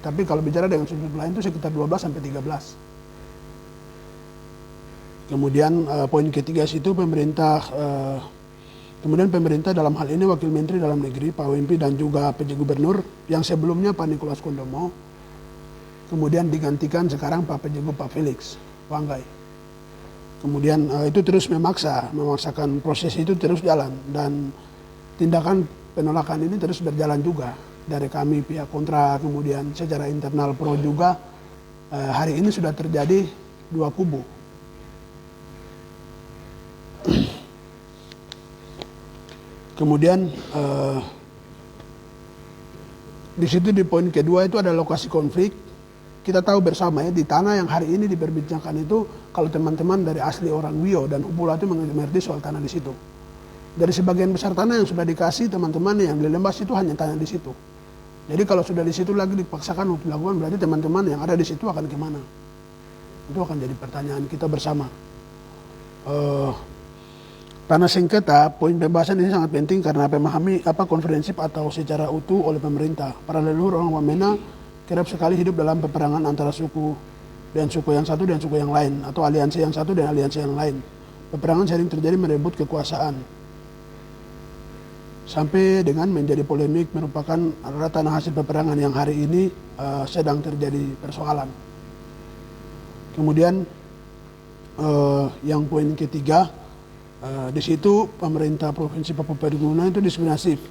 Tapi kalau bicara dengan sudut lain itu sekitar 12 sampai 13. Kemudian poin ketiga situ kemudian pemerintah dalam hal ini Wakil Menteri Dalam Negeri Pak Wimpi dan juga PJ Gubernur yang sebelumnya Pak Nikolas Kondomo, kemudian digantikan sekarang Pak PJ Pak Felix Wanggai. Kemudian itu terus memaksakan proses itu terus jalan, dan tindakan penolakan ini terus berjalan juga dari kami pihak kontra, kemudian secara internal pro juga. Hari ini sudah terjadi dua kubu. Kemudian di situ di poin kedua itu ada lokasi konflik. Kita tahu bersama ya, di tanah yang hari ini diperbincangkan itu, kalau teman-teman dari asli orang Wio dan Upula itu mengerti soal tanah di situ. Dari sebagian besar tanah yang sudah dikasih teman-teman yang di Lembas itu hanya tanah di situ. Jadi kalau sudah di situ lagi dipaksakan untuk dilakukan, berarti teman-teman yang ada di situ akan kemana? Itu akan jadi pertanyaan kita bersama. Tanah sengketa, poin pembahasan ini sangat penting karena memahami konferensif atau secara utuh oleh pemerintah. Para leluhur orang Wamena kerap sekali hidup dalam peperangan antara suku dan suku yang satu dan suku yang lain, atau aliansi yang satu dan aliansi yang lain. Peperangan sering terjadi merebut kekuasaan sampai dengan menjadi polemik, merupakan adalah tanah hasil peperangan yang hari ini sedang terjadi persoalan. Kemudian yang poin ketiga, di situ pemerintah Provinsi Papua Pegunungan itu diskriminatif.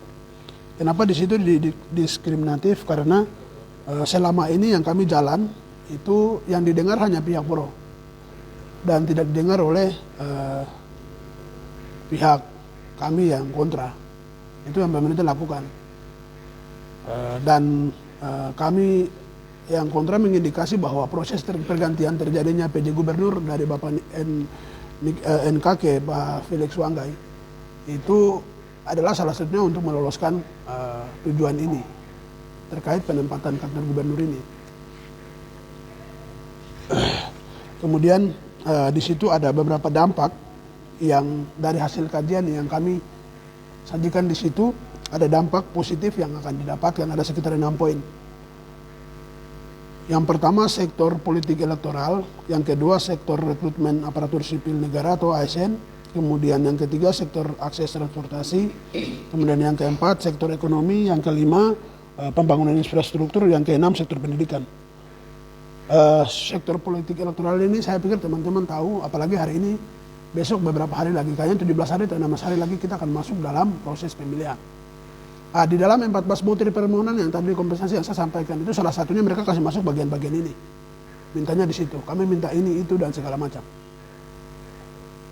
Kenapa di situ diskriminatif? Karena selama ini yang kami jalan itu yang didengar hanya pihak pro dan tidak didengar oleh pihak kami yang kontra. Itu yang pemerintah lakukan. Dan kami yang kontra mengindikasi bahwa proses pergantian terjadinya PJ Gubernur dari Bapak NKK Pak Felix Wanggai itu adalah salah satunya untuk meloloskan tujuan ini terkait penempatan kantor gubernur ini. Kemudian di situ ada beberapa dampak yang dari hasil kajian yang kami sajikan di situ. Ada dampak positif yang akan didapatkan, ada sekitar 6 poin. Yang pertama sektor politik elektoral, yang kedua sektor rekrutmen aparatur sipil negara atau ASN, kemudian yang ketiga sektor akses transportasi, kemudian yang keempat sektor ekonomi, yang kelima pembangunan infrastruktur, yang keenam sektor pendidikan. Sektor politik elektoral ini saya pikir teman-teman tahu, apalagi hari ini, besok beberapa hari lagi, kayaknya 17 hari atau 16 hari lagi kita akan masuk dalam proses pemilihan. Di dalam 14 butir permohonan yang tadi kompensasi yang saya sampaikan itu salah satunya mereka kasih masuk bagian-bagian ini. Mintanya di situ, kami minta ini, itu, dan segala macam.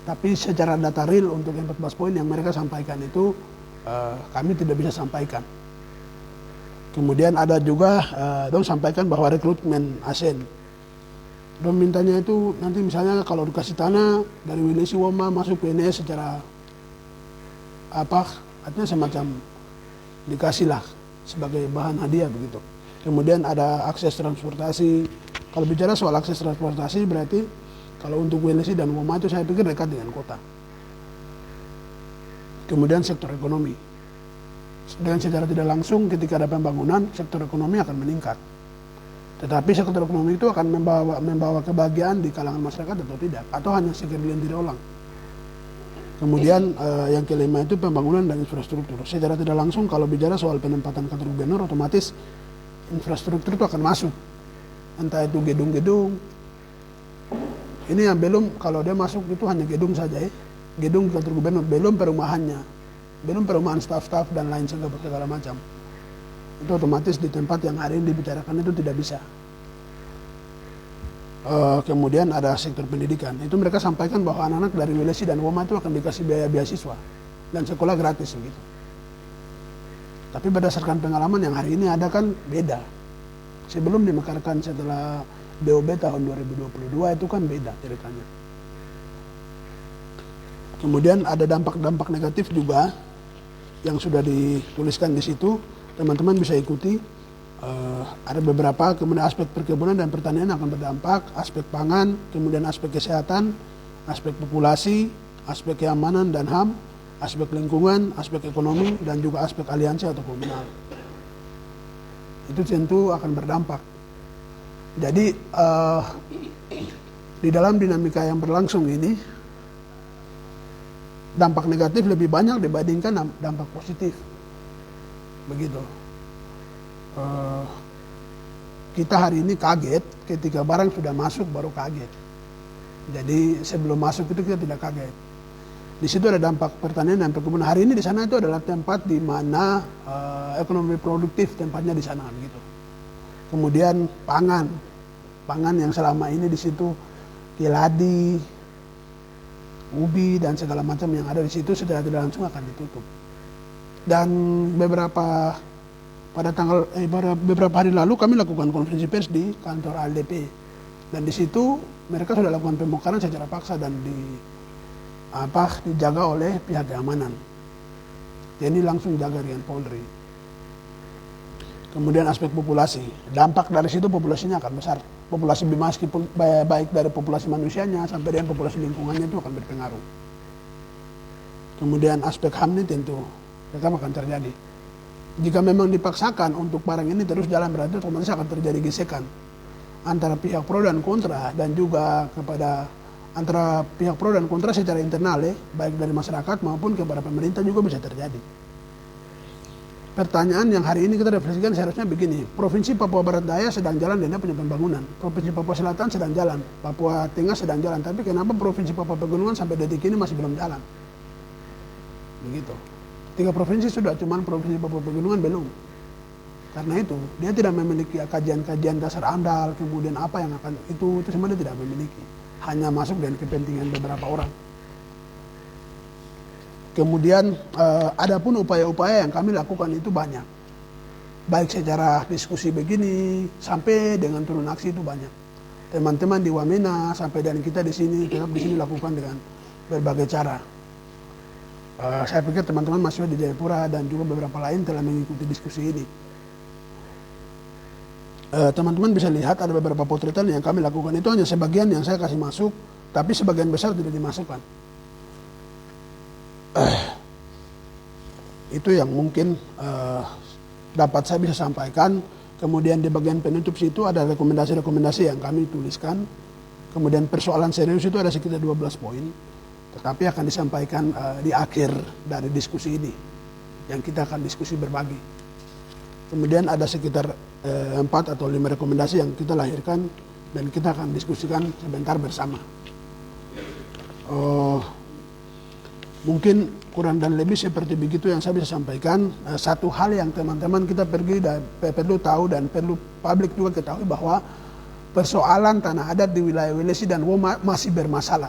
Tapi secara data real untuk 14 poin yang mereka sampaikan itu kami tidak bisa sampaikan. Kemudian ada juga dong sampaikan bahwa rekrutmen ASN. Dong mintanya itu nanti misalnya kalau dikasih tanah dari Wilisi Woma masuk ke NS secara artinya semacam dikasihlah sebagai bahan hadiah begitu. Kemudian ada akses transportasi. Kalau bicara soal akses transportasi berarti kalau untuk WLC dan WOMA itu saya pikir dekat dengan kota. Kemudian sektor ekonomi. Dengan secara tidak langsung ketika ada pembangunan sektor ekonomi akan meningkat. Tetapi sektor ekonomi itu akan membawa kebahagiaan di kalangan masyarakat atau tidak, atau hanya segelintir orang. Kemudian yang kelima itu pembangunan dan infrastruktur. Secara tidak langsung kalau bicara soal penempatan kantor gubernur, otomatis infrastruktur itu akan masuk. Entah itu gedung-gedung. Ini yang belum, kalau dia masuk itu hanya gedung saja ya. Gedung kantor gubernur, belum perumahannya. Belum perumahan staf-staf dan lain segala macam. Itu otomatis di tempat yang hari ini dibicarakan itu tidak bisa. Kemudian ada sektor pendidikan. Itu mereka sampaikan bahwa anak-anak dari WLC dan WOMA itu akan dikasih biaya beasiswa dan sekolah gratis begitu. Tapi berdasarkan pengalaman yang hari ini ada kan beda. Sebelum dimekarkan setelah BOB tahun 2022 itu kan beda ceritanya. Kemudian ada dampak-dampak negatif juga yang sudah dituliskan di situ. Teman-teman bisa ikuti. Ada beberapa, kemudian aspek perkebunan dan pertanian akan berdampak, aspek pangan, kemudian aspek kesehatan, aspek populasi, aspek keamanan dan HAM, aspek lingkungan, aspek ekonomi, dan juga aspek aliansi atau komunal. Itu tentu akan berdampak Jadi di dalam dinamika yang berlangsung ini, dampak negatif lebih banyak dibandingkan dampak positif. Begitu. Kita hari ini kaget ketika barang sudah masuk baru kaget. Jadi sebelum masuk itu kita tidak kaget. Di situ ada dampak pertanian dan perkebunan. Hari ini di sana itu adalah tempat di mana ekonomi produktif tempatnya di sana begitu. Kemudian pangan yang selama ini di situ keladi, ubi dan segala macam yang ada di situ secara tidak langsung akan ditutup. Dan beberapa hari lalu kami lakukan konferensi pers di kantor ALDP dan di situ mereka sudah lakukan pembongkaran secara paksa dan dijaga oleh pihak keamanan. Jadi langsung jaga dengan Polri. Kemudian aspek populasi, dampak dari situ populasinya akan besar. Populasi meskipun baik dari populasi manusianya sampai dengan populasi lingkungannya itu akan berpengaruh. Kemudian aspek HAM ini tentu tetap akan terjadi. Jika memang dipaksakan untuk barang ini terus jalan berarti otomatis akan terjadi gesekan antara pihak pro dan kontra dan juga antara pihak pro dan kontra secara internal baik dari masyarakat maupun kepada pemerintah juga bisa terjadi. Pertanyaan yang hari ini kita refleksikan seharusnya begini, Provinsi Papua Barat Daya sedang jalan dan dia punya pembangunan, Provinsi Papua Selatan sedang jalan, Papua Tengah sedang jalan, tapi kenapa Provinsi Papua Pegunungan sampai detik ini masih belum jalan? Begitu. 3 provinsi sudah, cuman Provinsi Papua Pegunungan belum. Karena itu, dia tidak memiliki kajian-kajian dasar AMDAL, kemudian apa yang akan, itu semua dia tidak memiliki. Hanya masuk dengan kepentingan beberapa orang. Kemudian ada pun upaya-upaya yang kami lakukan itu banyak. Baik secara diskusi begini, sampai dengan turun aksi itu banyak. Teman-teman di Wamena, sampai dan kita di sini, tetap di sini lakukan dengan berbagai cara. Saya pikir teman-teman mahasiswa di Jayapura dan juga beberapa lain telah mengikuti diskusi ini. Teman-teman bisa lihat ada beberapa potretan yang kami lakukan itu hanya sebagian yang saya kasih masuk, tapi sebagian besar tidak dimasukkan. Itu yang mungkin dapat saya bisa sampaikan. Kemudian di bagian penutup situ ada rekomendasi-rekomendasi yang kami tuliskan. Kemudian persoalan serius itu ada sekitar 12 poin, tetapi akan disampaikan di akhir dari diskusi ini, yang kita akan diskusi berbagi. Kemudian ada sekitar 4 atau 5 rekomendasi yang kita lahirkan dan kita akan diskusikan sebentar bersama. Mungkin kurang dan lebih seperti begitu yang saya bisa sampaikan. Satu hal yang teman-teman kita perlu tahu dan perlu publik juga ketahui bahwa persoalan tanah adat di wilayah Welesi dan Woma masih bermasalah.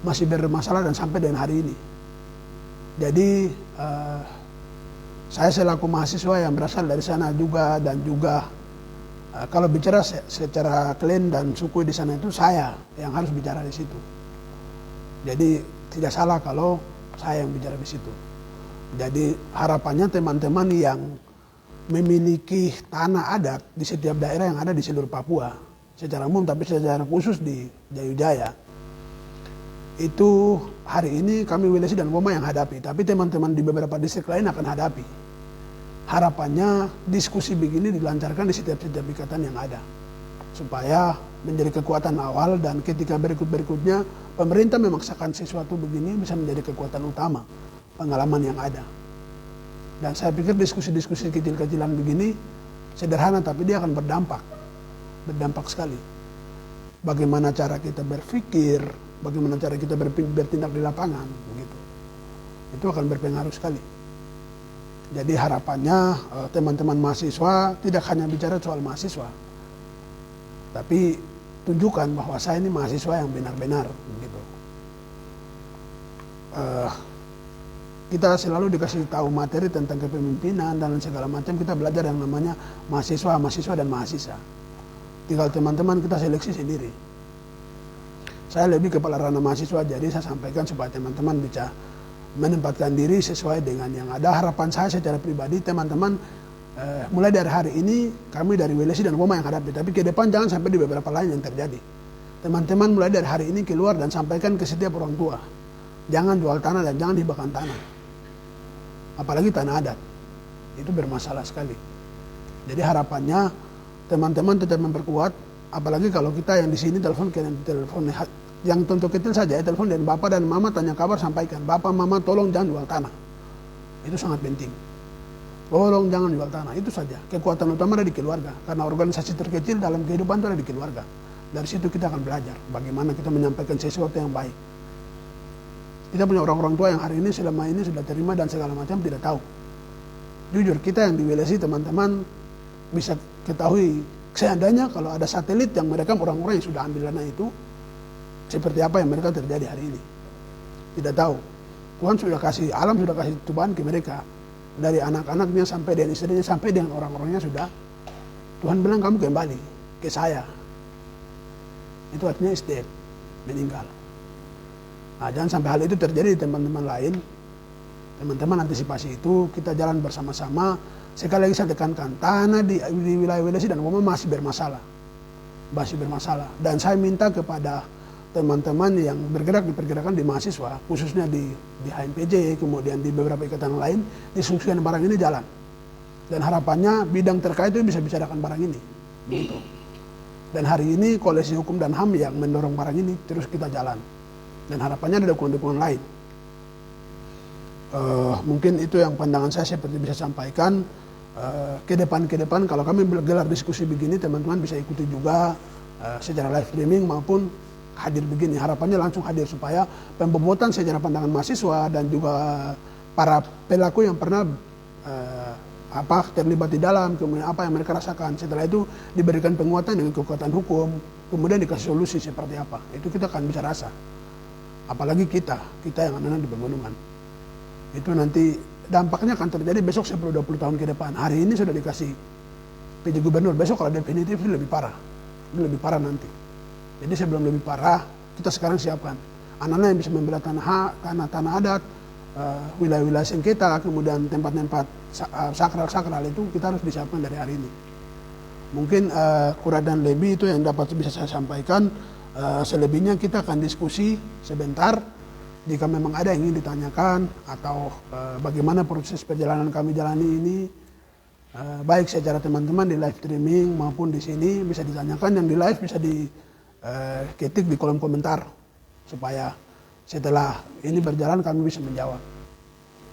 Masih bermasalah dan sampai dengan hari ini. Jadi saya selaku mahasiswa yang berasal dari sana juga dan juga kalau bicara secara klan dan suku di sana itu saya yang harus bicara di situ. Jadi tidak salah kalau saya yang bicara di situ. Jadi harapannya teman-teman yang memiliki tanah adat di setiap daerah yang ada di seluruh Papua secara umum, tapi secara khusus di Jayujaya, itu hari ini kami Welesi dan Woma yang hadapi, tapi teman-teman di beberapa distrik lain akan hadapi. Harapannya diskusi begini dilancarkan di setiap ikatan yang ada, supaya menjadi kekuatan awal dan ketika berikutnya pemerintah memaksakan sesuatu begini bisa menjadi kekuatan utama pengalaman yang ada. Dan saya pikir diskusi-diskusi kecil-kecilan begini sederhana tapi dia akan berdampak sekali. Bagaimana cara kita berpikir, bagaimana cara kita bertindak di lapangan, begitu. Itu akan berpengaruh sekali. Jadi harapannya teman-teman mahasiswa tidak hanya bicara soal mahasiswa, tapi tunjukkan bahwa saya ini mahasiswa yang benar-benar begitu. Kita selalu dikasih tahu materi tentang kepemimpinan dan segala macam, kita belajar yang namanya mahasiswa dan mahasiswa. Tinggal teman-teman kita seleksi sendiri. Saya lebih kepala ranah mahasiswa, jadi saya sampaikan supaya teman-teman bisa menempatkan diri sesuai dengan yang ada. Harapan saya secara pribadi teman-teman mulai dari hari ini kami dari Welesi dan Woma yang hadapi, tapi ke depan jangan sampai di beberapa lain yang terjadi. Teman-teman mulai dari hari ini keluar dan sampaikan ke setiap orang tua, jangan jual tanah dan jangan hibahkan tanah, apalagi tanah adat, itu bermasalah sekali. Jadi harapannya teman-teman tetap memperkuat, apalagi kalau kita yang di sini telepon yang contoh kecil saja, telepon dari bapak dan mama, tanya kabar, sampaikan, bapak mama tolong jangan jual tanah, itu sangat penting. Tolong jangan jual tanah, itu saja. Kekuatan utama ada di keluarga, karena organisasi terkecil dalam kehidupan itu ada di keluarga. Dari situ kita akan belajar bagaimana kita menyampaikan sesuatu yang baik. Kita punya orang-orang tua yang hari ini selama ini sudah terima dan segala macam tidak tahu. Jujur, kita yang di WLSI teman-teman bisa ketahui seandainya kalau ada satelit yang merekam orang-orang yang sudah ambil dana itu, seperti apa yang mereka terjadi hari ini. Tidak tahu. Tuhan sudah kasih, alam sudah kasih cobaan ke mereka. Dari anak-anaknya sampai dengan istrinya, sampai dengan orang-orangnya sudah. Tuhan bilang kamu kembali ke saya. Itu artinya dead, meninggal. Nah, jangan sampai hal itu terjadi di teman-teman lain. Teman-teman antisipasi itu, kita jalan bersama-sama. Sekali lagi saya tekankan, tanah di wilayah WLSI dan Woma masih bermasalah. Masih bermasalah. Dan saya minta kepada teman-teman yang bergerak di pergerakan di mahasiswa, khususnya di HMPJ, kemudian di beberapa ikatan lain, diskusikan barang ini jalan. Dan harapannya bidang terkait itu bisa bicarakan barang ini. Begitu. Dan hari ini Koalisi Hukum dan HAM yang mendorong barang ini terus kita jalan. Dan harapannya ada dukungan-dukungan lain. Mungkin itu yang pandangan saya seperti bisa sampaikan. Ke depan kalau kami gelar diskusi begini, teman-teman bisa ikuti juga secara live streaming maupun hadir begini. Harapannya langsung hadir supaya pembobotan secara pandangan mahasiswa dan juga para pelaku yang pernah terlibat di dalam, kemudian apa yang mereka rasakan. Setelah itu diberikan penguatan dengan kekuatan hukum, kemudian dikasih solusi seperti apa. Itu kita akan bisa rasa. Apalagi kita yang anak-anak di pegunungan. Itu nanti dampaknya akan terjadi besok 10-20 tahun ke depan. Hari ini sudah dikasih PJ Gubernur, besok kalau definitif itu lebih parah. Itu lebih parah nanti. Jadi sebelum lebih parah, kita sekarang siapkan. Anak-anak yang bisa membela tanah adat, wilayah-wilayah sengketa, kemudian tempat-tempat sakral itu kita harus disiapkan dari hari ini. Mungkin kurang dan lebih itu yang dapat bisa saya sampaikan. Selebihnya kita akan diskusi sebentar. Jika memang ada yang ingin ditanyakan atau bagaimana proses perjalanan kami jalani ini, baik secara teman-teman di live streaming maupun di sini bisa ditanyakan, yang di live bisa diketik di kolom komentar supaya setelah ini berjalan kami bisa menjawab.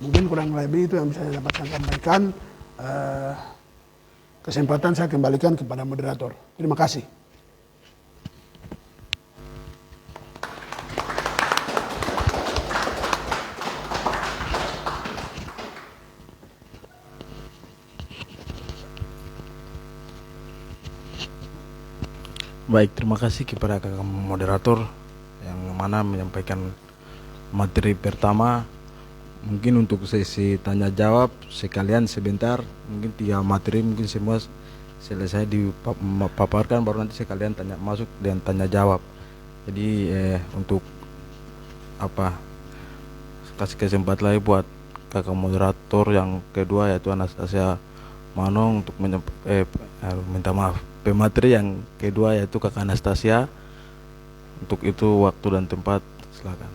Mungkin kurang lebih itu yang bisa saya dapat sampaikan. Kesempatan saya kembalikan kepada moderator. Terima kasih. Baik, terima kasih kepada kakak moderator yang mana menyampaikan materi pertama. Mungkin untuk sesi tanya jawab sekalian sebentar, mungkin 3 materi mungkin semua selesai dipaparkan, baru nanti sekalian masuk dan tanya jawab. Jadi untuk kasih kesempatan lagi buat kakak moderator yang kedua yaitu Anastasia Manong untuk minta maaf. Pemateri yang kedua yaitu kakak Anastasia. Untuk itu waktu dan tempat silakan.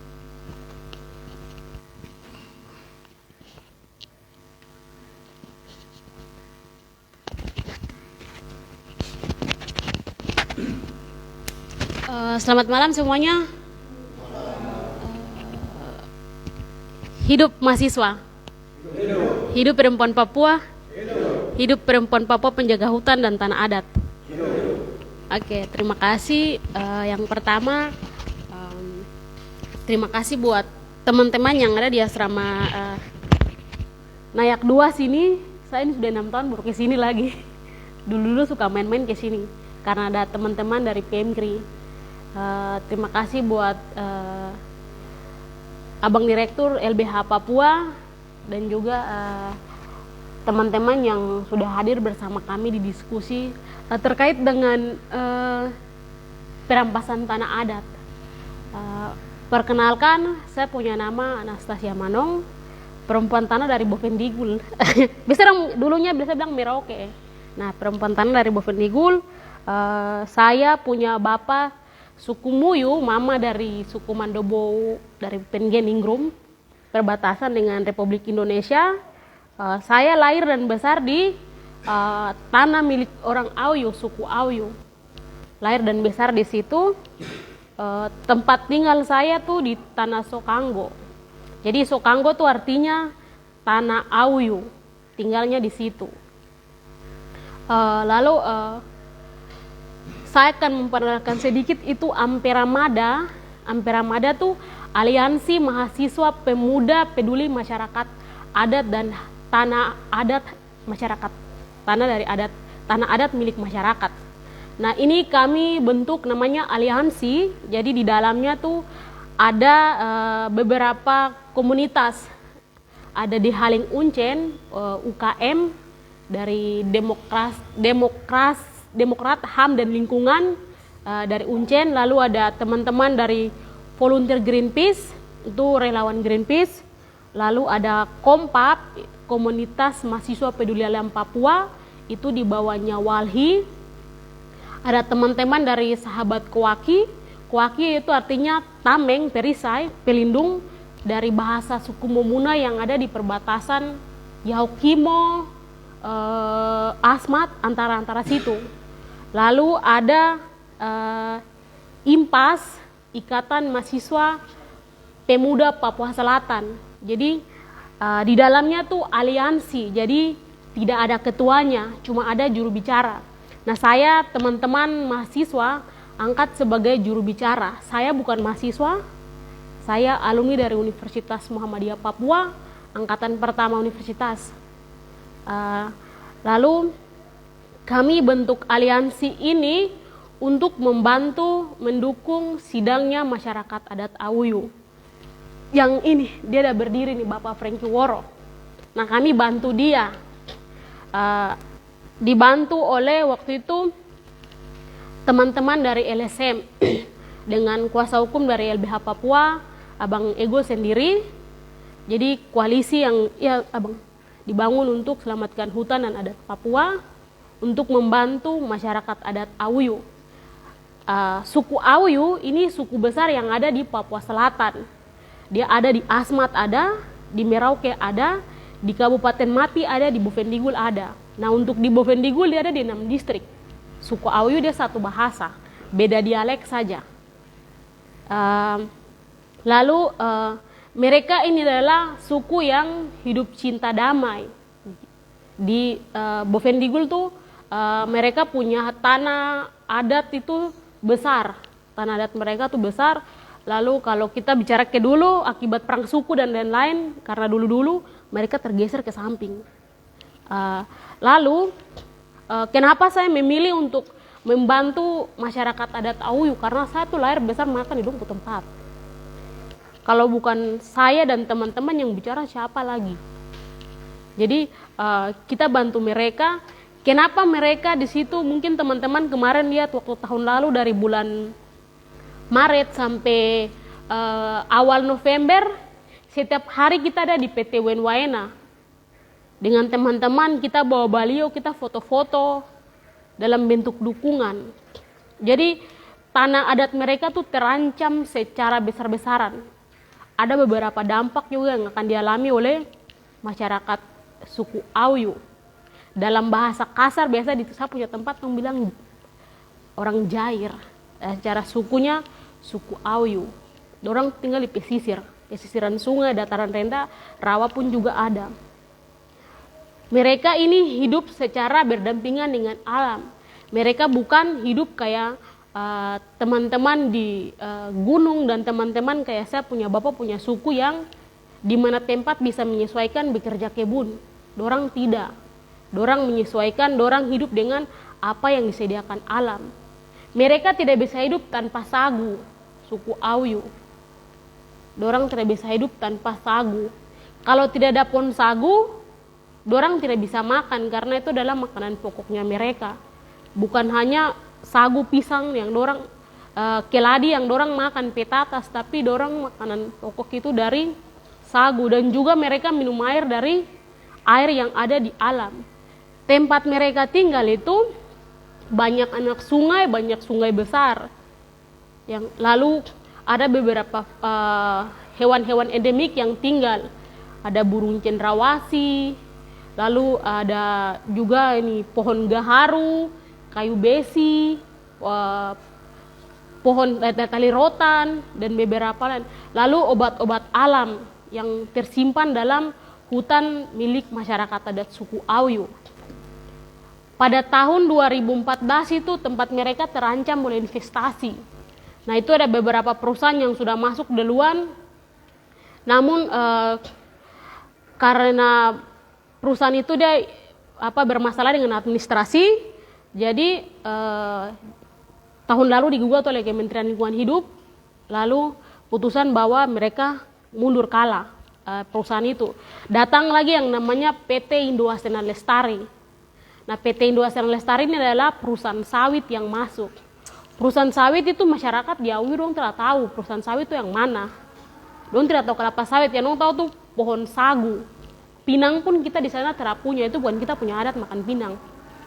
Selamat malam semuanya. Hidup mahasiswa. Hidup perempuan Papua. Hidup perempuan Papua penjaga hutan dan tanah adat. Oke, terima kasih. Yang pertama, terima kasih buat teman-teman yang ada di asrama Nayak 2 sini. Saya ini sudah 6 tahun baru ke sini lagi. Dulu suka main-main ke sini karena ada teman-teman dari PMKRI. Terima kasih buat Abang Direktur LBH Papua dan juga teman-teman yang sudah hadir bersama kami di diskusi terkait dengan perampasan tanah adat. Perkenalkan, saya punya nama Anastasia Manong, perempuan tanah dari Bovendigul. Dulunya biasa bilang Merauke. Nah, perempuan tanah dari Bovendigul. Saya punya bapak suku Muyu, mama dari suku Mandobo dari Pengeningrum, perbatasan dengan Republik Indonesia. Saya lahir dan besar di tanah milik orang Auyu, suku Auyu. Lahir dan besar di situ. Tempat tinggal saya tuh di tanah Sokanggo. Jadi Sokanggo tuh artinya tanah Auyu, tinggalnya di situ. Lalu saya akan memperkenalkan sedikit itu Amperamada. Amperamada tuh aliansi mahasiswa pemuda peduli masyarakat adat dan tanah adat masyarakat, tanah adat milik masyarakat. Nah, ini kami bentuk namanya aliansi. Jadi di dalamnya tuh ada beberapa komunitas. Ada di Haling Uncen, UKM dari Demokrat HAM dan Lingkungan dari Uncen. Lalu ada teman-teman dari volunteer Greenpeace, itu relawan Greenpeace. Lalu ada Kompap, komunitas mahasiswa peduli alam Papua, itu di bawahnya Walhi. Ada teman-teman dari sahabat Kowaki. Kowaki itu artinya tameng, perisai, pelindung dari bahasa suku Momuna yang ada di perbatasan Yaukimo, Asmat, antara situ. Lalu ada IMPAS, Ikatan Mahasiswa Pemuda Papua Selatan. Jadi di dalamnya tuh aliansi, jadi tidak ada ketuanya, cuma ada juru bicara. Nah, saya teman-teman mahasiswa angkat sebagai juru bicara. Saya bukan mahasiswa, saya alumni dari Universitas Muhammadiyah Papua, angkatan pertama universitas. Lalu kami bentuk aliansi ini untuk membantu mendukung sidangnya masyarakat adat Auyu. Yang ini, dia ada berdiri nih, Bapak Franky Woro. Nah, kami bantu dia. Dibantu oleh waktu itu teman-teman dari LSM dengan kuasa hukum dari LBH Papua, Abang Ego sendiri. Jadi koalisi yang Abang dibangun untuk selamatkan hutan dan adat Papua untuk membantu masyarakat adat Auyu. Suku Auyu ini suku besar yang ada di Papua Selatan. Dia ada di Asmat ada, di Merauke ada, di Kabupaten Mati ada, di Bovendigul ada. Nah, untuk di Bovendigul dia ada di 6 distrik. Suku Auyu dia satu bahasa, beda dialek saja. Lalu mereka ini adalah suku yang hidup cinta damai. Di Bovendigul tuh mereka punya tanah adat itu besar. Tanah adat mereka tuh besar. Lalu kalau kita bicara ke dulu akibat perang suku dan lain-lain, karena dulu-dulu mereka tergeser ke samping. Lalu kenapa saya memilih untuk membantu masyarakat adat Auyu? Karena saya tuh lahir besar makan di dong tempat. Kalau bukan saya dan teman-teman yang bicara, siapa lagi? Jadi kita bantu mereka. Kenapa mereka di situ? Mungkin teman-teman kemarin lihat waktu tahun lalu dari bulan Maret sampai awal November, setiap hari kita ada di PT Wenwaena. Dengan teman-teman kita bawa baliho, kita foto-foto dalam bentuk dukungan. Jadi tanah adat mereka tuh terancam secara besar-besaran. Ada beberapa dampak juga yang akan dialami oleh masyarakat suku Auyu. Dalam bahasa kasar biasa di saya punya tempat yang bilang orang Jair. Secara sukunya suku Auyu. Orang tinggal di pesisiran sungai, dataran rendah, rawa pun juga ada. Mereka ini hidup secara berdampingan dengan alam. Mereka bukan hidup kayak teman-teman di gunung dan teman-teman kayak saya punya bapak punya suku yang di mana tempat bisa menyesuaikan bekerja kebun. Dorang tidak. Dorang menyesuaikan, dorang hidup dengan apa yang disediakan alam. Mereka tidak bisa hidup tanpa sagu, suku Auyu. Dorang tidak bisa hidup tanpa sagu. Kalau tidak ada pohon sagu, dorang tidak bisa makan karena itu adalah makanan pokoknya mereka. Bukan hanya sagu pisang yang dorang keladi yang dorang makan petatas, tapi dorang makanan pokok itu dari sagu. Dan juga mereka minum air dari air yang ada di alam. Tempat mereka tinggal itu banyak anak sungai, banyak sungai besar. Yang lalu ada beberapa hewan-hewan endemik yang tinggal. Ada burung cendrawasih, lalu ada juga ini pohon gaharu, kayu besi, pohon tali rotan, dan beberapa lain. Lalu obat-obat alam yang tersimpan dalam hutan milik masyarakat adat suku Auyu. Pada tahun 2014 itu tempat mereka terancam oleh investasi. Nah, itu ada beberapa perusahaan yang sudah masuk duluan, namun karena perusahaan itu dia bermasalah dengan administrasi, jadi tahun lalu digugat oleh Kementerian Lingkungan Hidup, lalu putusan bahwa mereka mundur kalah perusahaan itu. Datang lagi yang namanya PT Indo Asena Lestari. Nah, PT Indo Asena Lestari ini adalah perusahaan sawit yang masuk. Perusahaan sawit itu masyarakat di Auyu dong tidak tahu perusahaan sawit itu yang mana. Dong tidak tahu kelapa sawit, yang dong tahu tuh pohon sagu. Pinang pun kita di sana tidak punya, itu bukan kita punya adat makan pinang.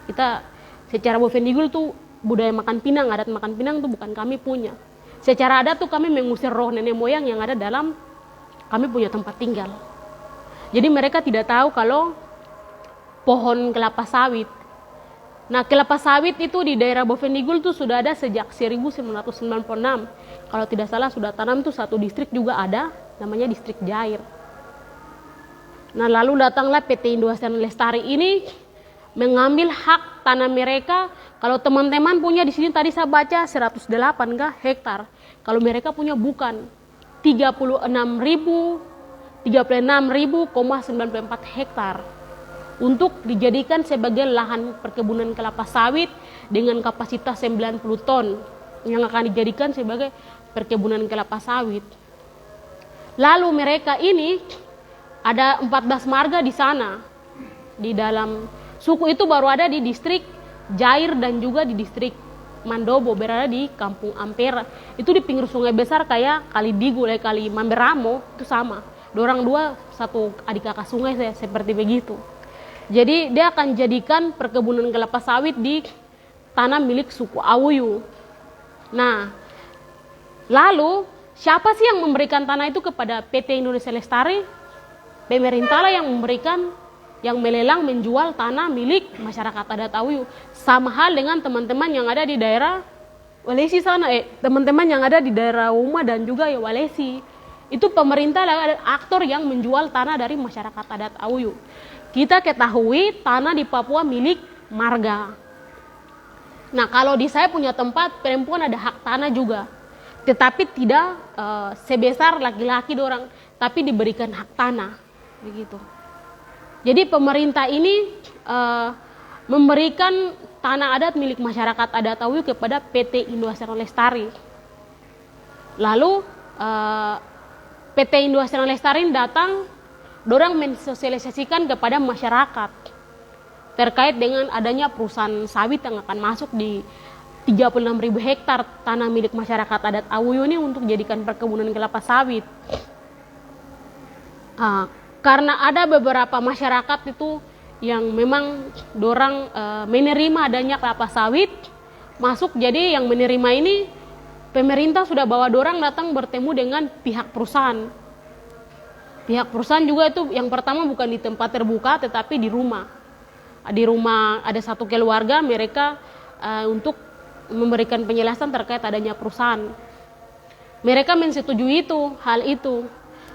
Kita secara Bovendigul tuh budaya makan pinang, adat makan pinang tuh bukan kami punya. Secara adat tuh kami mengusir roh nenek moyang yang ada dalam kami punya tempat tinggal. Jadi mereka tidak tahu kalau pohon kelapa sawit. Nah, kelapa sawit itu di daerah Bovendigul tuh sudah ada sejak 1996. Kalau tidak salah sudah tanam tuh satu distrik juga ada, namanya distrik Jair. Nah, lalu datanglah PT Indo Asena Lestari ini mengambil hak tanah mereka. Kalau teman-teman punya di sini tadi saya baca 108 hektar. Kalau mereka punya bukan 36.094 hektar untuk dijadikan sebagai lahan perkebunan kelapa sawit dengan kapasitas 90 ton yang akan dijadikan sebagai perkebunan kelapa sawit. Lalu mereka ini ada 14 marga di sana. Di dalam suku itu baru ada di distrik Jair dan juga di distrik Mandobo, berada di Kampung Ampera. Itu di pinggir sungai besar kayak Kali Digul, Kali Mamberamo, itu sama. Dorang dua satu adik kakak sungai seperti begitu. Jadi dia akan jadikan perkebunan kelapa sawit di tanah milik suku Auyu. Nah, lalu siapa sih yang memberikan tanah itu kepada PT Indonesia Lestari? Pemerintah lah yang memberikan, yang melelang menjual tanah milik masyarakat adat Auyu. Sama hal dengan teman-teman yang ada di daerah Walesi sana, teman-teman yang ada di daerah Uma dan juga ya Walesi. Itu pemerintah adalah aktor yang menjual tanah dari masyarakat adat Auyu. Kita ketahui tanah di Papua milik marga. Nah, kalau di saya punya tempat, perempuan ada hak tanah juga. Tetapi tidak sebesar laki-laki dorang, tapi diberikan hak tanah. Begitu. Jadi pemerintah ini memberikan tanah adat milik masyarakat adat Auyu kepada PT Indo Asena Lestari. Lalu PT Indo Asena Lestari datang, dorang mensosialisasikan kepada masyarakat terkait dengan adanya perusahaan sawit yang akan masuk di 36.000 hektar tanah milik masyarakat adat Auyu ini untuk jadikan perkebunan kelapa sawit. Karena ada beberapa masyarakat itu yang memang dorang menerima adanya kelapa sawit masuk, jadi yang menerima ini pemerintah sudah bawa dorang datang bertemu dengan pihak perusahaan. Pihak perusahaan juga itu yang pertama bukan di tempat terbuka tetapi di rumah. Di rumah ada satu keluarga mereka untuk memberikan penjelasan terkait adanya perusahaan. Mereka mensetujui hal itu.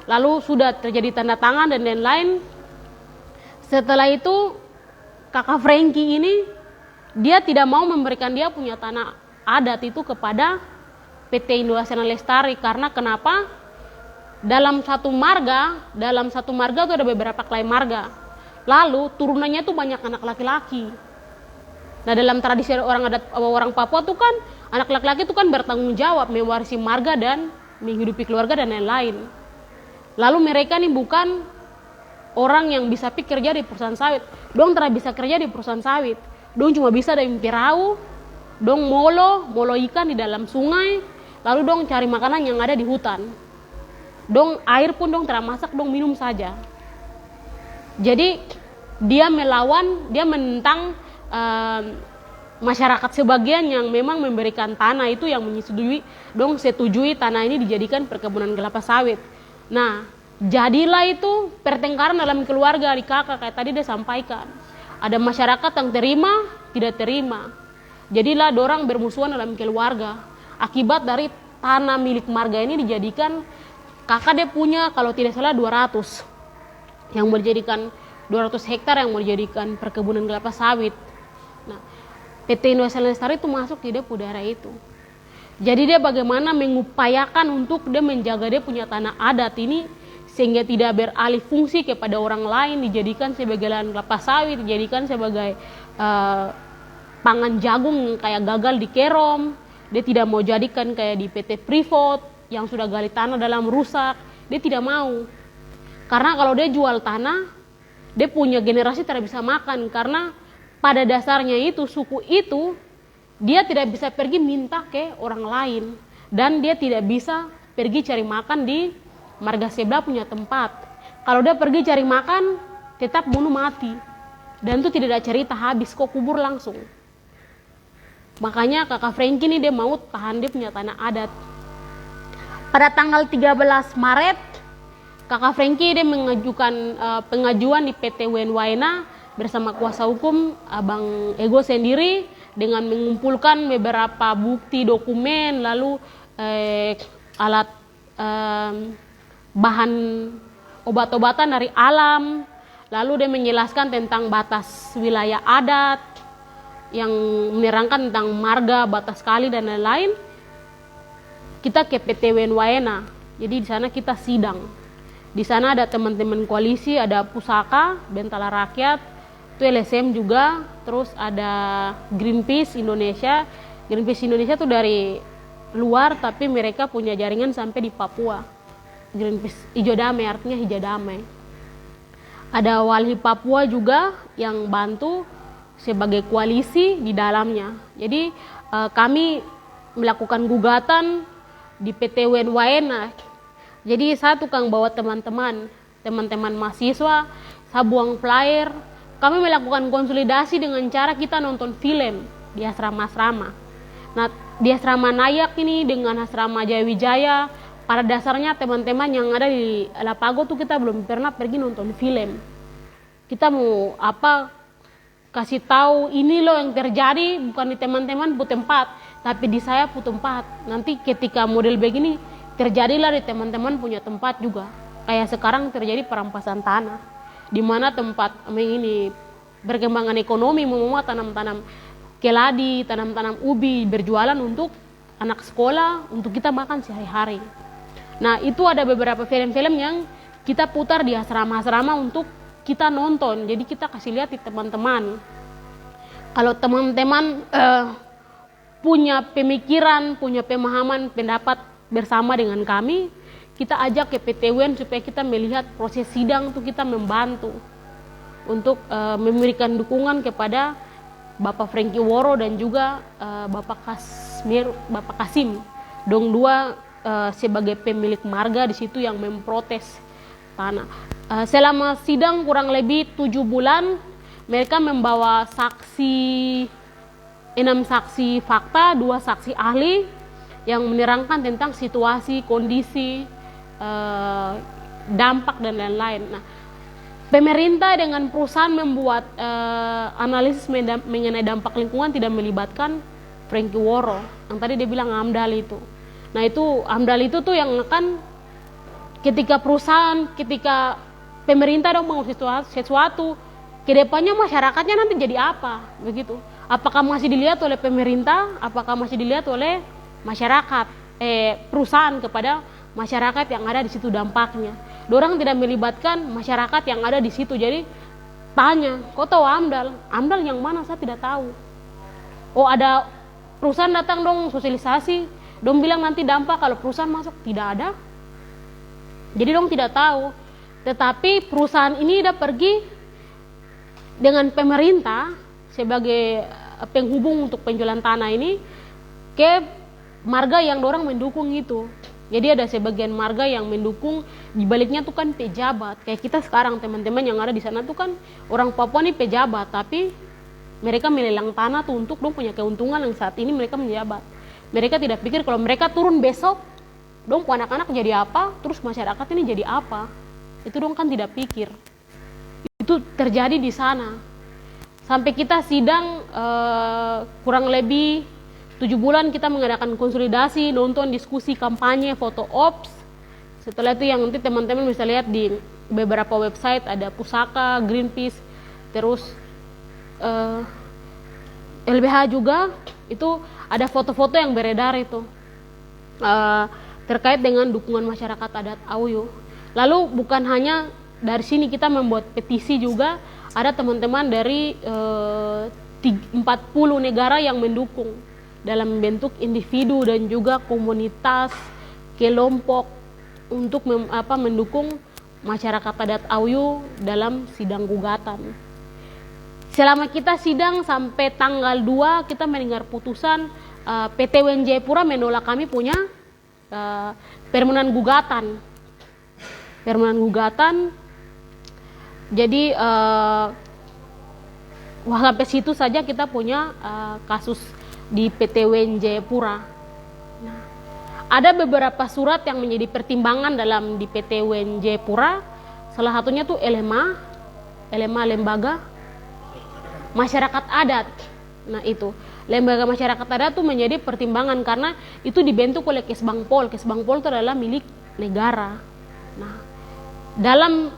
Lalu sudah terjadi tanda tangan dan lain-lain. Setelah itu kakak Franky ini dia tidak mau memberikan dia punya tanah adat itu kepada PT Indo Asena Lestari. Karena kenapa? Dalam satu marga itu ada beberapa klay marga. Lalu turunannya itu banyak anak laki-laki. Nah, dalam tradisi orang Papua tuh kan anak laki-laki itu kan bertanggung jawab mewarisi marga dan menghidupi keluarga dan lain-lain. Lalu mereka nih bukan orang yang bisa kerja di perusahaan sawit. Dong tidak bisa kerja di perusahaan sawit. Dong cuma bisa dari perahu, dong molo ikan di dalam sungai, lalu dong cari makanan yang ada di hutan. Dong air pun dong tidak masak, dong minum saja. Jadi dia melawan, dia menentang masyarakat sebagian yang memang memberikan tanah itu yang menyetujui, dong setujui tanah ini dijadikan perkebunan kelapa sawit. Nah, Jadilah itu pertengkaran dalam keluarga di kakak kayak tadi dia sampaikan. Ada masyarakat yang terima, tidak terima. Jadilah dorang bermusuhan dalam keluarga. Akibat dari tanah milik marga ini dijadikan kakak dia punya kalau tidak salah 200 yang mau dijadikan 200 hektar yang mau dijadikan perkebunan kelapa sawit. Nah, PT Indonesia Lestari itu masuk di dia daerah itu. Jadi dia bagaimana mengupayakan untuk dia menjaga dia punya tanah adat ini sehingga tidak beralih fungsi kepada orang lain, dijadikan sebagai lahan kelapa sawit, dijadikan sebagai pangan jagung kayak gagal di Kerom. Dia tidak mau jadikan kayak di PT Freeport yang sudah gali tanah dalam rusak. Dia tidak mau. Karena kalau dia jual tanah, dia punya generasi tidak bisa makan. Karena pada dasarnya itu, suku itu, dia tidak bisa pergi minta ke orang lain. Dan dia tidak bisa pergi cari makan di marga sebelah punya tempat. Kalau dia pergi cari makan, tetap bunuh mati. Dan itu tidak ada cerita habis, kok kubur langsung. Makanya kakak Franky ini dia mau tahan dia punya tanah adat. Pada tanggal 13 Maret, kakak Franky dia mengajukan pengajuan di PT Waena bersama kuasa hukum Abang Ego sendiri dengan mengumpulkan beberapa bukti dokumen, lalu alat bahan obat-obatan dari alam, lalu dia menjelaskan tentang batas wilayah adat yang menerangkan tentang marga, batas kali dan lain-lain. Kita ke PT Waena, jadi di sana kita sidang. Di sana ada teman-teman koalisi, ada Pusaka, Bentala Rakyat, itu LSM juga, terus ada Greenpeace Indonesia. Greenpeace Indonesia itu dari luar tapi mereka punya jaringan sampai di Papua. Greenpeace Hijau Damai artinya hijau damai. Ada Walhi Papua juga yang bantu sebagai koalisi di dalamnya. Jadi kami melakukan gugatan di PT Waena. Jadi saya tukang bawa teman-teman mahasiswa, saya buang flyer. Kami melakukan konsolidasi dengan cara kita nonton film di asrama-asrama. Nah, di asrama Nayak ini dengan asrama Jayawijaya, pada dasarnya teman-teman yang ada di Lapago tuh kita belum pernah pergi nonton film. Kita mau kasih tahu ini loh yang terjadi, bukan di teman-teman pu tempat, tapi di saya pu tempat. Nanti ketika model begini terjadilah di teman-teman punya tempat juga. Kayak sekarang terjadi perampasan tanah, di mana tempat ini berkembangan ekonomi, memuat tanam-tanam keladi, tanam-tanam ubi, berjualan untuk anak sekolah, untuk kita makan sehari-hari. Nah, itu ada beberapa film-film yang kita putar di asrama-asrama untuk kita nonton. Jadi kita kasih lihat di teman-teman. Kalau teman-teman punya pemikiran, punya pemahaman, pendapat bersama dengan kami, kita ajak ke PT UN supaya kita melihat proses sidang, itu kita membantu untuk memberikan dukungan kepada Bapak Franky Woro dan juga Bapak Kasim, dong dua sebagai pemilik marga di situ yang memprotes tanah. Selama sidang kurang lebih 7 bulan, mereka membawa 6 saksi fakta, 2 saksi ahli yang menerangkan tentang situasi, kondisi, dampak dan lain-lain. Nah, pemerintah dengan perusahaan membuat analisis mengenai dampak lingkungan tidak melibatkan Franky Woro, yang tadi dia bilang AMDAL itu. Nah, itu AMDAL itu tuh yang akan ketika pemerintah dong mau sesuatu, kedepannya masyarakatnya nanti jadi apa, begitu. Apakah masih dilihat oleh pemerintah, apakah masih dilihat oleh masyarakat, perusahaan kepada masyarakat yang ada di situ dampaknya. Dorang tidak melibatkan masyarakat yang ada di situ. Jadi tanya, kau tahu AMDAL? AMDAL yang mana? Saya tidak tahu. Oh, ada perusahaan datang dong sosialisasi, dong bilang nanti dampak kalau perusahaan masuk, tidak ada. Jadi dong tidak tahu. Tetapi perusahaan ini udah pergi dengan pemerintah sebagai penghubung untuk penjualan tanah ini ke marga yang dorang mendukung itu. Jadi ada sebagian marga yang mendukung, di baliknya tuh kan pejabat. Kayak kita sekarang teman-teman yang ada di sana tuh kan orang Papua nih pejabat, tapi mereka melelang tanah tuh untuk dong punya keuntungan yang saat ini mereka menjabat. Mereka tidak pikir kalau mereka turun besok, dong anak-anak jadi apa, terus masyarakat ini jadi apa. itu dong kan tidak pikir. Itu terjadi di sana. Sampai kita sidang kurang lebih 7 bulan kita mengadakan konsolidasi, nonton diskusi kampanye, foto ops. Setelah itu yang nanti teman-teman bisa lihat di beberapa website, ada Pusaka, Greenpeace, terus LBH juga, itu ada foto-foto yang beredar itu terkait dengan dukungan masyarakat adat Auyu. Lalu bukan hanya dari sini, kita membuat petisi juga, ada teman-teman dari 40 negara yang mendukung dalam bentuk individu dan juga komunitas, kelompok untuk mendukung masyarakat adat Auyu dalam sidang gugatan. Selama kita sidang sampai tanggal 2 kita mendengar putusan PT WN Jayapura menolak kami punya permohonan gugatan. Permohonan gugatan. Jadi sampai situ saja kita punya kasus di PT WN Jayapura. Nah, ada beberapa surat yang menjadi pertimbangan dalam di PT WN Jayapura. Salah satunya tuh LMA lembaga masyarakat adat. Nah itu lembaga masyarakat adat tuh menjadi pertimbangan karena itu dibentuk oleh Kesbangpol. Kesbangpol itu adalah milik negara. Nah dalam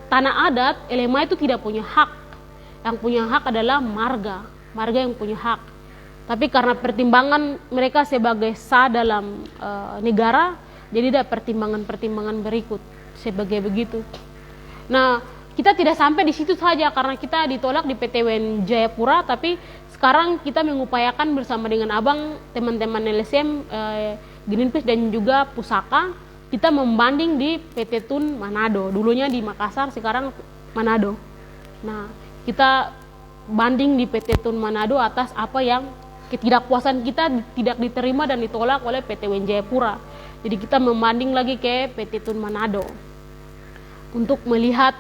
tanah adat LMA itu tidak punya hak. Yang punya hak adalah marga yang punya hak. Tapi karena pertimbangan mereka sebagai sah dalam negara, jadi ada pertimbangan-pertimbangan berikut sebagai begitu. Nah, kita tidak sampai di situ saja karena kita ditolak di PT WN Jayapura, tapi sekarang kita mengupayakan bersama dengan abang, teman-teman LSM, Greenpeace dan juga Pusaka, kita membanding di PT Tun Manado. Dulunya di Makassar, sekarang Manado. Nah, kita banding di PT Tun Manado atas apa yang ketidakpuasan kita tidak diterima dan ditolak oleh PT WN Jayapura. Jadi kita membanding lagi ke PT Tun Manado untuk melihat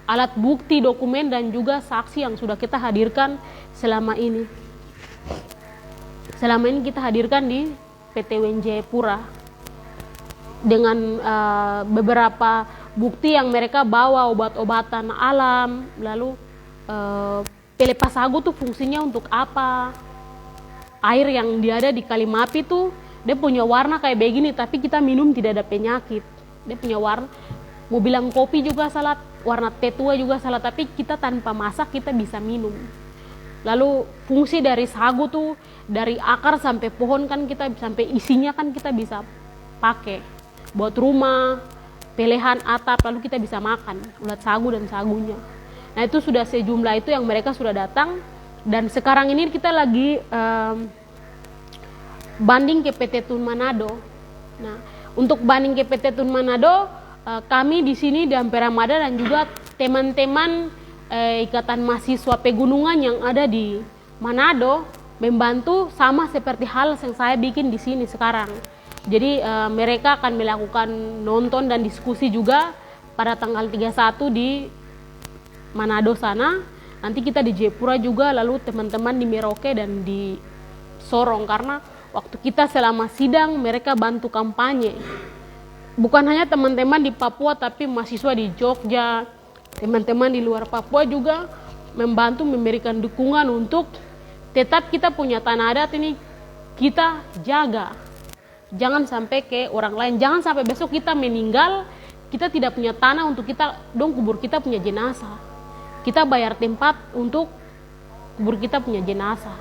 alat bukti, dokumen dan juga saksi yang sudah kita hadirkan selama ini. Selama ini kita hadirkan di PT WN Jayapura dengan beberapa bukti yang mereka bawa, obat-obatan alam, lalu pelepas sagu tuh fungsinya untuk apa? Air yang ada di Kalimapi tuh dia punya warna kayak begini, tapi kita minum tidak ada penyakit. Dia punya warna, mau bilang kopi juga salah, warna teh tua juga salah, tapi kita tanpa masak kita bisa minum. Lalu fungsi dari sagu tuh dari akar sampai pohon kan kita sampai isinya kan kita bisa pakai buat rumah, pelehan atap, lalu kita bisa makan ulat sagu dan sagunya. Nah itu sudah sejumlah itu yang mereka sudah datang, dan sekarang ini kita lagi banding ke PT Tun Manado. Nah untuk banding ke PT Tun Manado, kami di sini di Ampera Mada dan juga teman-teman Ikatan Mahasiswa Pegunungan yang ada di Manado membantu sama seperti hal yang saya bikin di sini sekarang. Jadi mereka akan melakukan nonton dan diskusi juga pada tanggal 31 di Manado sana. Nanti kita di Jayapura juga, lalu teman-teman di Merauke dan di Sorong, karena waktu kita selama sidang mereka bantu kampanye. Bukan hanya teman-teman di Papua, tapi mahasiswa di Jogja, teman-teman di luar Papua juga membantu memberikan dukungan untuk tetap kita punya tanah adat ini kita jaga. Jangan sampai ke orang lain, jangan sampai besok kita meninggal, kita tidak punya tanah untuk kita dong kubur kita punya jenazah. Kita bayar tempat untuk kubur kita punya jenazah.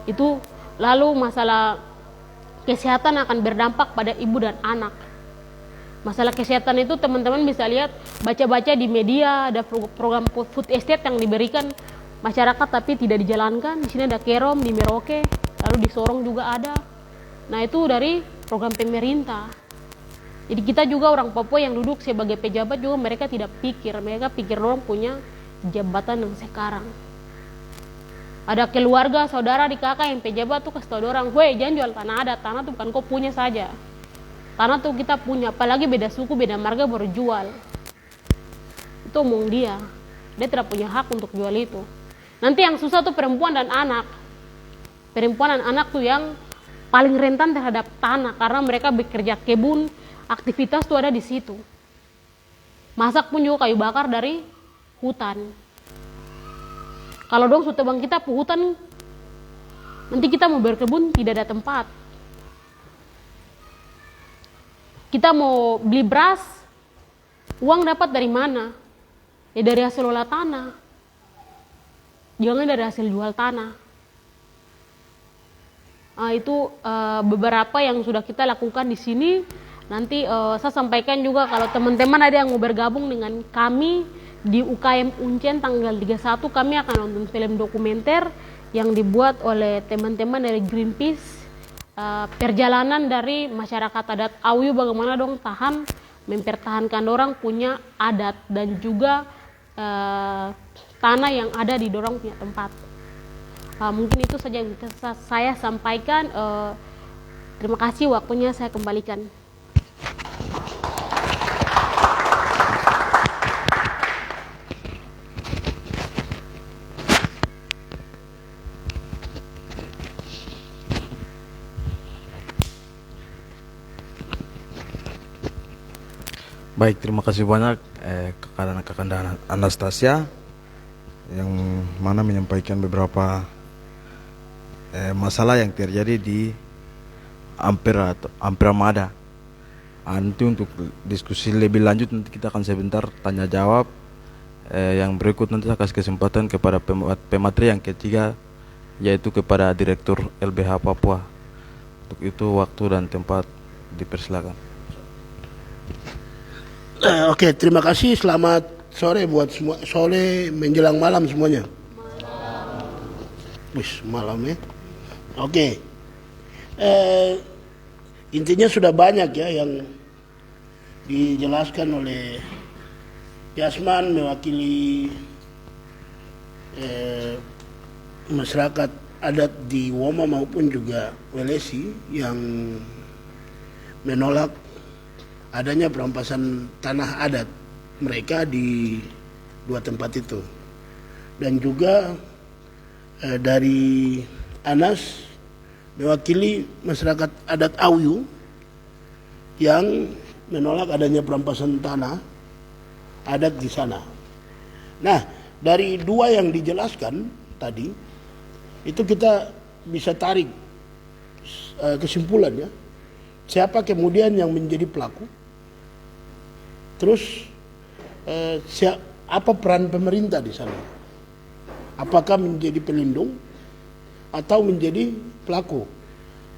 Itu lalu masalah kesehatan akan berdampak pada ibu dan anak. Masalah kesehatan itu teman-teman bisa lihat, baca-baca di media, ada program food estate yang diberikan masyarakat tapi tidak dijalankan. Di sini ada Kerom di Merauke, lalu di Sorong juga ada. Nah itu dari program pemerintah. Jadi kita juga orang Papua yang duduk sebagai pejabat juga mereka tidak pikir, mereka pikir orang punya jabatan yang sekarang. Ada keluarga, saudara di kakak yang pejabat tuh kasih tau orang, "Weh, jangan jual tanah adat, tanah tuh bukan kau punya saja. Tanah tuh kita punya, apalagi beda suku, beda marga baru jual." Itu omong dia tidak punya hak untuk jual itu. Nanti yang susah tuh perempuan dan anak. Perempuan dan anak tuh yang paling rentan terhadap tanah karena mereka bekerja kebun, aktivitas tuh ada di situ. Masak pun juga kayu bakar dari hutan. Kalau dong sudah tebang kita ke hutan, nanti kita mau berkebun tidak ada tempat. Kita mau beli beras, uang dapat dari mana? Ya dari hasil olah tanah. Jangan dari hasil jual tanah. Itu beberapa yang sudah kita lakukan di sini. Nanti saya sampaikan juga kalau teman-teman ada yang mau bergabung dengan kami di UKM Uncen tanggal 31, kami akan nonton film dokumenter yang dibuat oleh teman-teman dari Greenpeace, perjalanan dari masyarakat adat Auyu bagaimana dong mempertahankan orang punya adat dan juga tanah yang ada di dorong punya tempat. Mungkin itu saja yang bisa saya sampaikan. Terima kasih, waktunya saya kembalikan. Baik, terima kasih banyak Kakanda Anastasia yang mana menyampaikan beberapa masalah yang terjadi di Ampera Mada. Nanti untuk diskusi lebih lanjut nanti kita akan sebentar tanya jawab. Yang berikut nanti saya kasih kesempatan kepada pemateri yang ketiga, yaitu kepada Direktur LBH Papua. Untuk itu waktu dan tempat dipersilakan. Oke, terima kasih. Selamat sore buat semua. Sore menjelang malam semuanya. Malam ya. Oke. Intinya sudah banyak ya yang dijelaskan oleh Yasman mewakili masyarakat adat di Woma maupun juga Welesi yang menolak adanya perampasan tanah adat mereka di dua tempat itu. Dan juga dari Anas mewakili masyarakat adat Auyu yang menolak adanya perampasan tanah adat di sana. Nah, dari dua yang dijelaskan tadi itu kita bisa tarik kesimpulannya siapa kemudian yang menjadi pelaku. Terus apa peran pemerintah di sana? Apakah menjadi pelindung atau menjadi pelaku?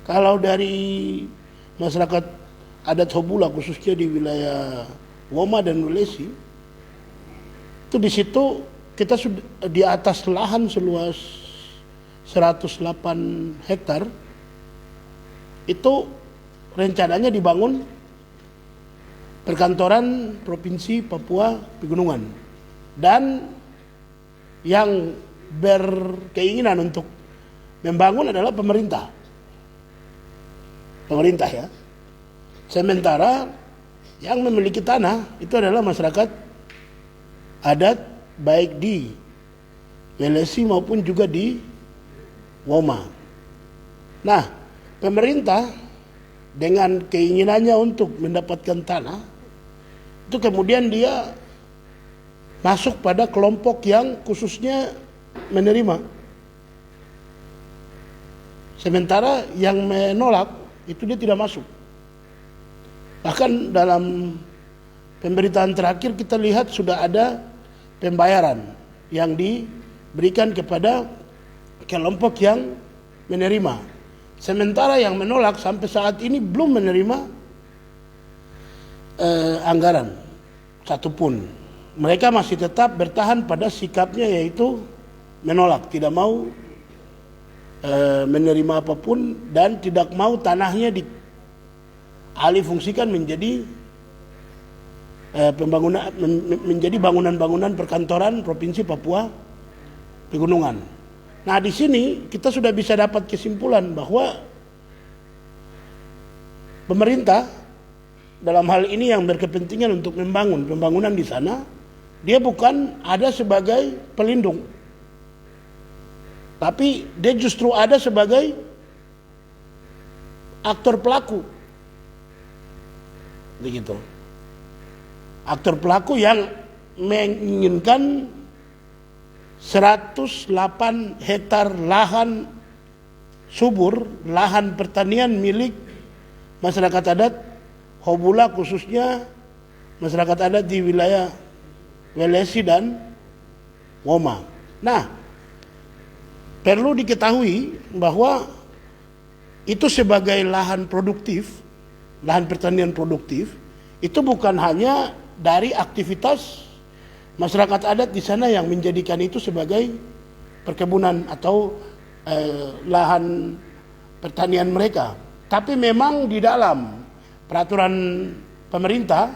Kalau dari masyarakat adat Hobula khususnya di wilayah Woma dan Welesi, itu di situ kita sudah di atas lahan seluas 108 hektar itu rencananya dibangun perkantoran Provinsi Papua Pegunungan, dan yang berkeinginan untuk membangun adalah pemerintah ya. Sementara yang memiliki tanah itu adalah masyarakat adat baik di Welesi maupun juga di Woma. Nah, pemerintah dengan keinginannya untuk mendapatkan tanah itu kemudian dia masuk pada kelompok yang khususnya menerima, sementara yang menolak itu dia tidak masuk. Bahkan dalam pemberitaan terakhir kita lihat sudah ada pembayaran yang diberikan kepada kelompok yang menerima, sementara yang menolak sampai saat ini belum menerima anggaran satupun. Mereka masih tetap bertahan pada sikapnya, yaitu menolak, tidak mau menerima apapun dan tidak mau tanahnya dialih fungsikan menjadi menjadi bangunan-bangunan perkantoran Provinsi Papua Pegunungan. Nah, di sini kita sudah bisa dapat kesimpulan bahwa pemerintah dalam hal ini yang berkepentingan untuk membangun pembangunan di sana, dia bukan ada sebagai pelindung, tapi dia justru ada sebagai aktor pelaku begitu. Aktor pelaku yang menginginkan 108 hektar lahan subur, lahan pertanian milik masyarakat adat Hobula, khususnya masyarakat adat di wilayah Welesi dan Woma. Nah, perlu diketahui bahwa itu sebagai lahan produktif, lahan pertanian produktif, itu bukan hanya dari aktivitas masyarakat adat di sana yang menjadikan itu sebagai perkebunan atau lahan pertanian mereka, tapi memang di dalam peraturan pemerintah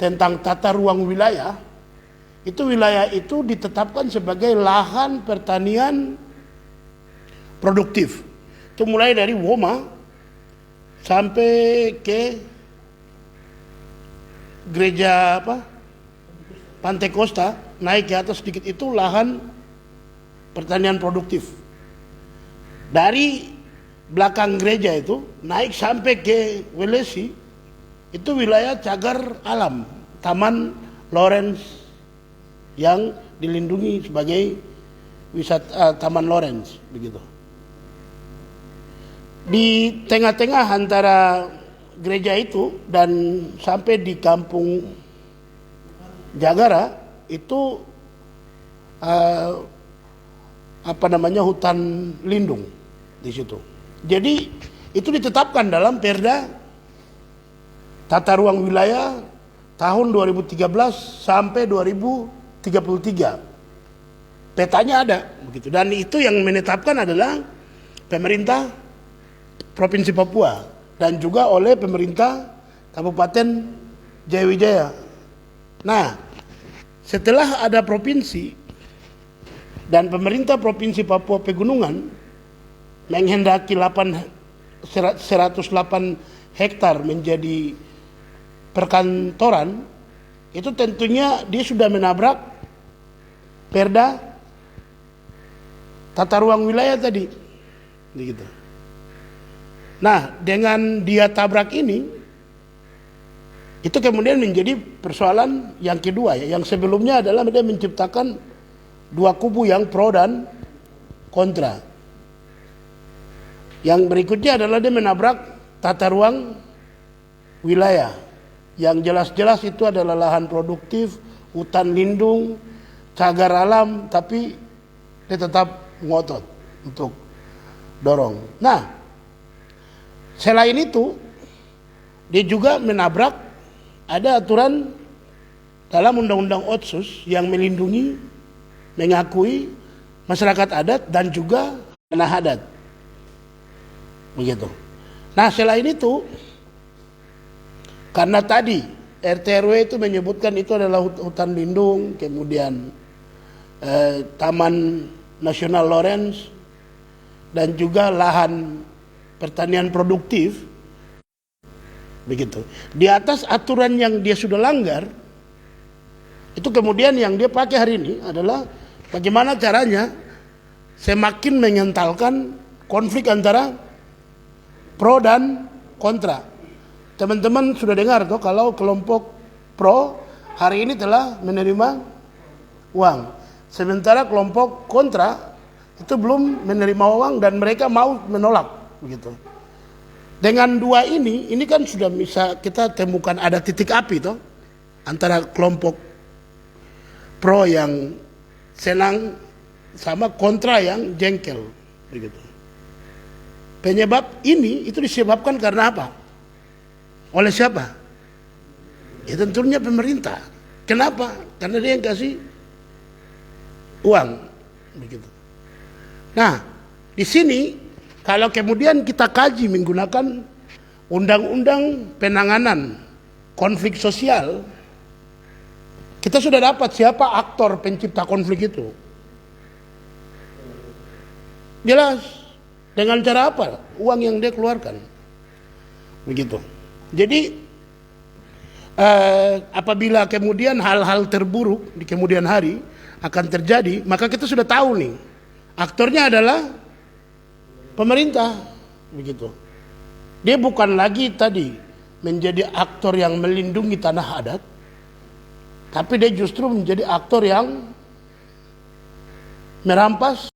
tentang tata ruang wilayah, itu wilayah itu ditetapkan sebagai lahan pertanian produktif. Itu mulai dari Woma sampai ke gereja Pantai Costa, naik ke atas sedikit, itu lahan pertanian produktif. Dari belakang gereja itu naik sampai ke Welesi, itu wilayah cagar alam, Taman Lawrence yang dilindungi sebagai wisata Taman Lawrence, begitu. Di tengah-tengah antara gereja itu dan sampai di kampung Jagara itu hutan lindung di situ. Jadi itu ditetapkan dalam Perda Tata Ruang Wilayah tahun 2013 sampai 2033. Petanya ada begitu, dan itu yang menetapkan adalah pemerintah Provinsi Papua dan juga oleh pemerintah Kabupaten Jayawijaya. Nah, setelah ada provinsi dan pemerintah Provinsi Papua Pegunungan menghendaki 108 hektar menjadi perkantoran, itu tentunya dia sudah menabrak Perda Tata Ruang Wilayah tadi, begitu. Nah, dengan dia tabrak ini, itu kemudian menjadi persoalan yang kedua ya. Yang sebelumnya adalah dia menciptakan dua kubu yang pro dan kontra. Yang berikutnya adalah dia menabrak tata ruang wilayah. Yang jelas-jelas itu adalah lahan produktif, hutan lindung, cagar alam, tapi dia tetap ngotot untuk dorong. Nah, selain itu, dia juga menabrak, ada aturan dalam Undang-Undang Otsus yang melindungi, mengakui masyarakat adat dan juga tanah adat. Begitu. Nah, selain itu, karena tadi RT/RW itu menyebutkan itu adalah hutan lindung, kemudian Taman Nasional Lawrence, dan juga lahan pertanian produktif, begitu. Di atas aturan yang dia sudah langgar, itu kemudian yang dia pakai hari ini adalah bagaimana caranya semakin mengentalkan konflik antara pro dan kontra. Teman-teman sudah dengar tuh kalau kelompok pro hari ini telah menerima uang, sementara kelompok kontra itu belum menerima uang dan mereka mau menolak, begitu. Dengan dua ini kan sudah bisa kita temukan ada titik api toh antara kelompok pro yang senang sama kontra yang jengkel, begitu. Penyebab ini itu disebabkan karena apa? Oleh siapa? Ya tentunya pemerintah. Kenapa? Karena dia yang kasih uang, begitu. Nah, di sini kalau kemudian kita kaji menggunakan undang-undang penanganan konflik sosial, kita sudah dapat siapa aktor pencipta konflik itu. Jelas. Dengan cara apa? Uang yang dia keluarkan. Begitu. Jadi apabila kemudian hal-hal terburuk di kemudian hari akan terjadi, maka kita sudah tahu nih, aktornya adalah pemerintah, begitu. Dia bukan lagi tadi menjadi aktor yang melindungi tanah adat, tapi dia justru menjadi aktor yang merampas